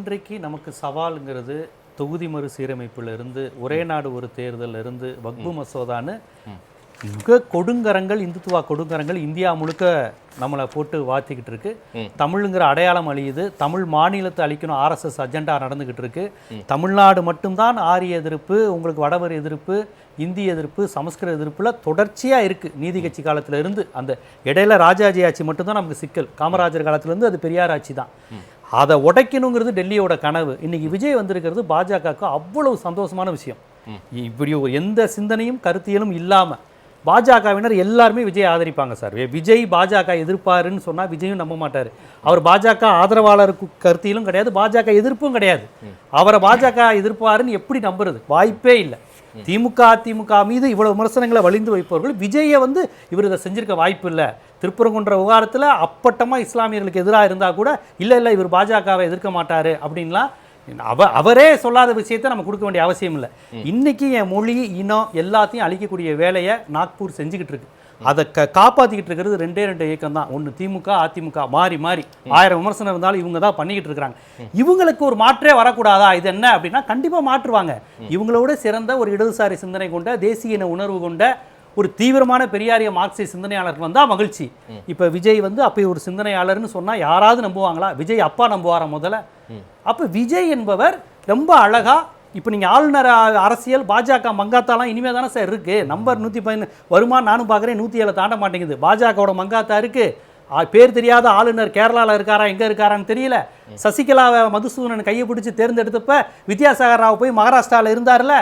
இன்றைக்கு நமக்கு சவாலுங்கிறது தொகுதி மறுசீரமைப்புல இருந்து ஒரே நாடு ஒரு தேர்தல் இருந்து வக்பு மசோதான்னு மிக கொடுங்கரங்கள் இந்துத்துவா கொடுங்கரங்கள் இந்தியா முழுக்க நம்மளை போட்டு வாத்திக்கிட்டு இருக்கு. தமிழுங்கிற அடையாளம் அழியுது. தமிழ் மாநிலத்தை அழிக்கணும் ஆர்எஸ்எஸ் அஜெண்டா நடந்துகிட்டு இருக்கு. தமிழ்நாடு மட்டும்தான் ஆரிய எதிர்ப்பு, உங்களுக்கு வடவர் எதிர்ப்பு, இந்தி எதிர்ப்பு, சமஸ்கிருத எதிர்ப்புல தொடர்ச்சியா இருக்கு. நீதி கட்சி காலத்துல இருந்து அந்த இடையில ராஜாஜி ஆட்சி மட்டும்தான் நமக்கு சிக்கல். காமராஜர் காலத்துல இருந்து அது பெரியார் ஆட்சி தான். அதை உடைக்கணுங்கிறது டெல்லியோட கனவு. இன்னைக்கு விஜய் வந்திருக்கிறது பாஜகவுக்கு அவ்வளவு சந்தோஷமான விஷயம். இப்படி எந்த சிந்தனையும் கருத்தியலும் இல்லாம பாஜகவினர் எல்லாருமே விஜய் ஆதரிப்பாங்க சார். விஜய் பாஜக எதிர்ப்பாருன்னு சொன்னா விஜயும் நம்ப மாட்டாரு. அவர் பாஜக ஆதரவாளருக்கு கருத்தியிலும் கிடையாது, பாஜக எதிர்ப்பும் கிடையாது. அவரை பாஜக எதிர்ப்பாருன்னு எப்படி நம்புறது? வாய்ப்பே இல்லை. திமுக அதிமுக மீது இவ்வளவு விமர்சனங்களை வலிந்து வைப்பவர்கள் விஜயை இவர் இதை செஞ்சிருக்க வாய்ப்பு இல்லை. திருப்பரங்குன்ற விவகாரத்தில் அப்பட்டமாக இஸ்லாமியர்களுக்கு எதிராக இருந்தால் கூட இல்லை இவர் பாஜகவை எதிர்க்க மாட்டார் அப்படின்லாம் அவரே சொல்லாத விஷயத்தை நம்ம கொடுக்க வேண்டிய அவசியம் இல்லை. இன்னைக்கு என் மொழி இனம் எல்லாத்தையும் அழிக்கக்கூடிய வேலையை நாக்பூர் செஞ்சுக்கிட்டு இருக்கு. அதை காப்பாற்றிக்கிட்டு இருக்கிறது ரெண்டு இயக்கம் தான். ஒன்று திமுக அதிமுக மாறி மாறி 1000 விமர்சனம் இருந்தாலும் இவங்க தான் பண்ணிக்கிட்டு இருக்கிறாங்க. இவங்களுக்கு ஒரு மாற்றே வரக்கூடாதா? இது என்ன அப்படின்னா கண்டிப்பாக மாற்றுவாங்க. இவங்களோட சிறந்த ஒரு இடதுசாரி சிந்தனை கொண்ட தேசிய இன உணர்வு கொண்ட ஒரு தீவிரமான பெரியாரிய மார்க்சிய சிந்தனையாளர் வந்தால் மகிழ்ச்சி. இப்போ விஜய் அப்போ ஒரு சிந்தனையாளர்னு சொன்னால் யாராவது நம்புவாங்களா? விஜய் அப்பா நம்புவாரா முதல்ல? அப்போ விஜய் என்பவர் ரொம்ப அழகா இப்போ நீங்கள் ஆளுநர் அரசியல் பாஜக மங்காத்தாலாம் இனிமே தானே சார் இருக்குது. நம்பர் 110 வருமா? நானும் பார்க்குறேன் 107 தாண்ட மாட்டேங்குது. பாஜகவோட மங்காத்தா இருக்குது. பேர் தெரியாத ஆளுநர் கேரளாவில் இருக்காரா எங்கே இருக்காரான்னு தெரியல. சசிகலாவை மதுசூதனன் கையை பிடிச்சி தேர்ந்தெடுத்தப்ப வித்யாசாகர் ராவ் போய் மகாராஷ்டிராவில் இருந்தார்ல,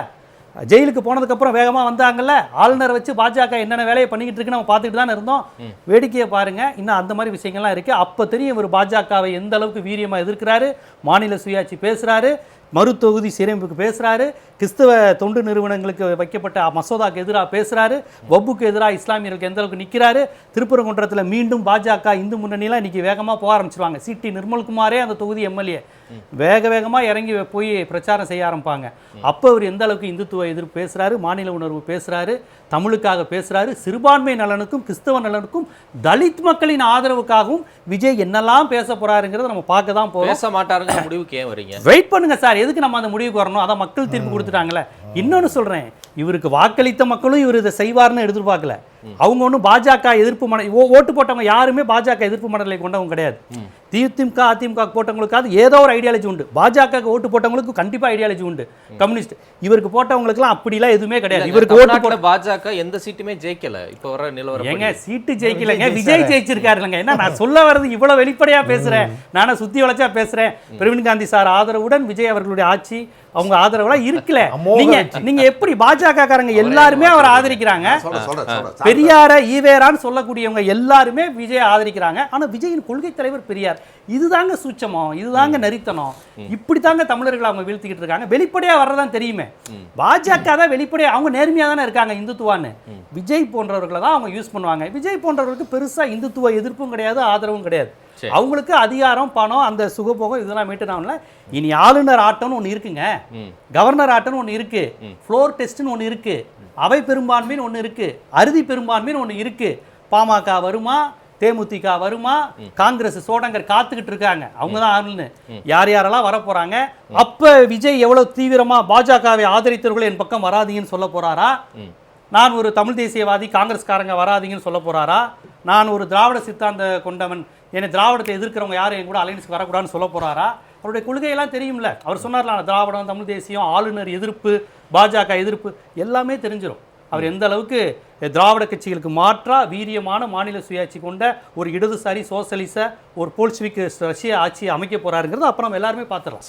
ஜெயிலுக்கு போனதுக்கப்புறம் வேகமாக வந்தாங்கல்ல. ஆளுநரை வச்சு பாஜக என்னென்ன வேலையை பண்ணிக்கிட்டு இருக்குன்னு நம்ம பார்த்துக்கிட்டு தானே இருந்தோம். வேடிக்கையை பாருங்க. இன்னும் அந்த மாதிரி விஷயங்கள்லாம் இருக்குது. அப்போ தெரியும் இவர் பாஜகவை எந்த அளவுக்கு வீரியமாக எதிர்க்கிறாரு, மாநில சுயாட்சி பேசுகிறாரு, மறுதொகுதி சீரமைப்புக்கு பேசுகிறாரு, கிறிஸ்தவ தொண்டு நிறுவனங்களுக்கு வைக்கப்பட்ட மசோதாக்கு எதிராக பேசுகிறாரு, வப்புக்கு எதிராக இஸ்லாமியர்களுக்கு எந்த அளவுக்கு நிற்கிறாரு. திருப்பரங்குன்றத்தில் மீண்டும் பாஜக இந்து முன்னணியெலாம் இன்றைக்கி வேகமாக போக ஆரம்பிச்சிருவாங்க. சிடி நிர்மல்குமாரே அந்த தொகுதி எம்எல்ஏ வேகமாக இறங்கி போய் பிரச்சாரம் செய்ய ஆரம்பிப்பாங்க. அப்போ அவர் எந்த அளவுக்கு இந்துத்துவ எதிர்ப்பு பேசுகிறாரு, மாநில உணர்வு பேசுகிறாரு, தமிழுக்காக பேசுகிறாரு, சிறுபான்மை நலனுக்கும் கிறிஸ்தவ நலனுக்கும் தலித் மக்களின் ஆதரவுக்காகவும் விஜய் என்னெல்லாம் பேச போகிறாருங்கிறத நம்ம பார்க்க தான் போகிறோம். பேச மாட்டாருங்க முடிவுக்கு ஏன் வரீங்க? வெயிட் பண்ணுங்க சார். எதுக்கு நம்ம அந்த முடிவுக்கு வரணும்? அதான் மக்கள் தீர்ப்பு கொடுத்துட்டாங்களே. இன்னொன்று சொல்கிறேன், இவருக்கு வாக்களித்த மக்களும் இவர் இதை செய்வார்னு எதிர்பார்க்கல. அவங்க ஒன்றும் பாஜக எதிர்ப்பு ஓட்டு போட்டவங்க யாருமே பாஜக எதிர்ப்பு மனநிலை கொண்டவங்க கிடையாது. திமுக அதிமுக போட்டவங்களுக்காவது ஏதோ ஒரு ஐடியாலஜி உண்டு. பாஜக ஓட்டு போட்டவங்களுக்கு கண்டிப்பா ஐடியாலஜி உண்டு. கம்யூனிஸ்ட் இவருக்கு போட்டவங்களுக்குலாம் அப்படிலாம் எதுவுமே கிடையாது. இவருக்கு ஓட்டு போட்ட பாஜக எந்த சீட்டுமே ஜெயிக்கல. இப்போ வர நிலவரம் ஏங்க சீட்டு ஜெயிக்கலங்க, விஜய் ஜெயிச்சிருக்காருங்க. என்ன நான் சொல்ல வர்றது இவ்வளவு வெளிப்படையா பேசுறேன், நானே சுத்தி வளைச்சா பேசுறேன். பிரவீன் காந்தி சார் ஆதரவுடன் விஜய் அவர்களுடைய ஆட்சி அவங்க ஆதரவுலாம் இருக்கல. நீங்க எப்படி பாஜக காரங்க எல்லாருமே அவர் ஆதரிக்கிறாங்க. பெரியார ஈவேரான்னு சொல்லக்கூடியவங்க எல்லாருமே விஜய் ஆதரிக்கிறாங்க. ஆனா விஜயின் கொள்கை தலைவர் பெரியார். இதுதாங்க சூட்சமம், இதுதாங்க நரித்தனம். இப்படித்தாங்க தமிழர்கள் அவங்க வீழ்த்திக்கிட்டு இருக்காங்க. வெளிப்படையா வர்றதான் தெரியுமே. பாஜக தான் வெளிப்படையா அவங்க நேர்மையா தானே இருக்காங்க இந்துத்துவான்னு. விஜய் போன்றவர்களை தான் அவங்க யூஸ் பண்ணுவாங்க. விஜய் போன்றவர்களுக்கு பெருசா இந்துத்துவ எதிர்ப்பும் கிடையாது, ஆதரவும் கிடையாது. அவங்களுக்கு அதிகாரம் பணம் அந்த சுகபோகம் இதெல்லாம் மீட்டுனால இனி ஆளுநர் ஆட்டம்னு ஒன்று இருக்குங்க, கவர்னர் ஆட்டம்னு ஒன்று இருக்கு, ஃப்ளோர் டெஸ்ட்னு ஒன்று இருக்கு, அவை பெரும்பான்மைன்னு ஒன்று இருக்கு, அறுதி பெரும்பான்மைன்னு ஒன்று இருக்கு. பாமக வருமா, தேமுதிக வருமா, காங்கிரஸ் சோடங்கர் காத்துக்கிட்டு இருக்காங்க. அவங்க தான் ஆளுன்னு யார் யாரெல்லாம் வர போறாங்க. அப்ப விஜய் எவ்வளவு தீவிரமா பாஜகவை ஆதரித்தவர்கள் என் பக்கம் வராதீங்கன்னு சொல்ல போறாரா? நான் ஒரு தமிழ் தேசியவாதி காங்கிரஸ்காரங்க வராதீங்கன்னு சொல்ல போறாரா? நான் ஒரு திராவிட சித்தாந்த கொண்டவன், என்னை திராவிடத்தை எதிர்க்கிறவங்க யாரும் என் கூட அலைன்ஸ்க்கு வரக்கூடாதுன்னு சொல்ல போறாரா? அவருடைய கொள்கையெல்லாம் தெரியும்ல. அவர் சொன்னார்ல திராவிடம், தமிழ் தேசியம், ஆளுநர் எதிர்ப்பு, பாஜக எதிர்ப்பு எல்லாமே தெரிஞ்சிடும். அவர் எந்த அளவுக்கு திராவிட கட்சிகளுக்கு மாற்றா வீரியமான மாநில சுயாட்சி கொண்ட ஒரு இடதுசாரி சோசலிச ஒரு போல்ஸ்விக் ரஷ்ய ஆட்சியை அமைக்க போறாருங்கிறது அப்புறம் எல்லாருமே பார்த்துடலாம்.